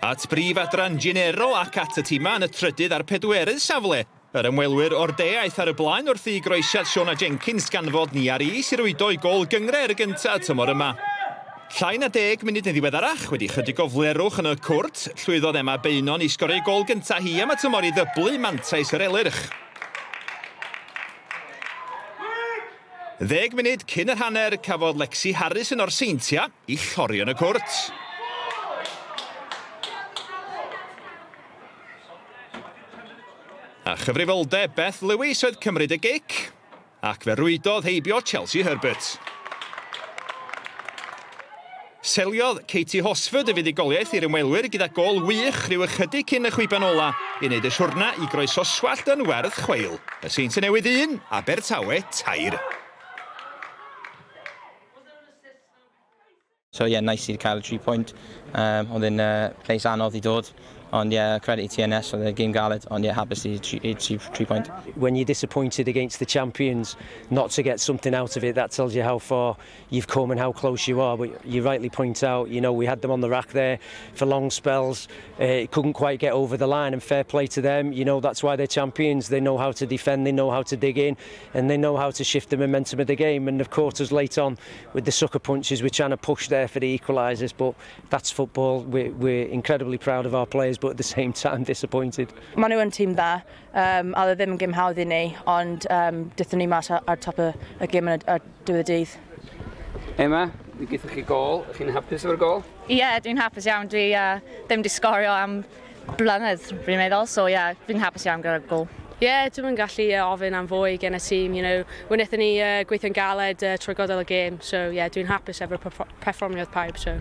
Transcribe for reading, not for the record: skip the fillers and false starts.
At brif adran Genero ac at y tîma yn y trydydd a'r pedwerydd safle. Yr ymwelwyr o'r deaeth ar y blaen wrth i groesiad Siona Jenkins ganfod ni ar is i rwydo i gol gyngre'r gyntaf tymor yma. Llai na 10 munud yn ddiweddarach wedi chydig o flerwch yn y cwrt, llwyddodd Emma Beinon i sgorio gol gyntaf hi am y tymor i ddyblu mantais yr elyrch. 10 munud cyn yr hanner cafodd Lexi Harrison o'r Seintiau i llori yn y cwrt. A chyfrifoldeb Beth Lewis oedd cymryd y gic, ac fe rwydodd heibio Chelsea Herbert. Seliodd Katie Hosford y fuddugoliaeth i'r ymwelwyr gyda gol wych rhyw ychydig cyn y chwiban ola i wneud y siwrna i groeso swallt yn werth chweil. Y Seintiau Newydd 1, Abertawe 2. So yeah, nice i cael 3 point. Oedd yn place anodd i dod. Ond yeah, credit i TNS for the game galed. Ond yeah, hapus i 3 point. When you're disappointed against the champions, not to get something out of it, that tells you how far you've come and how close you are. But you rightly point out, you know, we had them on the rack there for long spells. Couldn't quite get over the line, and fair play to them. You know, that's why they're champions. They know how to defend, they know how to dig in, and they know how to shift the momentum of the game. And of course, as late on with the sucker punches, we're trying to push there for the equalisers. But that's football. We're incredibly proud of our players, but at the same time disappointed. Maen nhw yn tîm dda, a ddim yn gym hawdd i ni, ond dython ni mas ar top y gym ar diwedd y dydd. Emma, gaethoch chi gol, ych chi'n hapus efo'r gol? Ie, dwi'n hapus iawn, dwi ddim wedi sgorio am blynedd, fi'n meddwl, so ie, dwi'n hapus iawn gyda'r gol. Ie, dwi'n gallu ofyn am fwy gen y tîm, you know. Wnaethon ni gweithio'n galed trwy gadael y gêm, so ie, dwi'n hapus efo'r perfformiad pawb, so.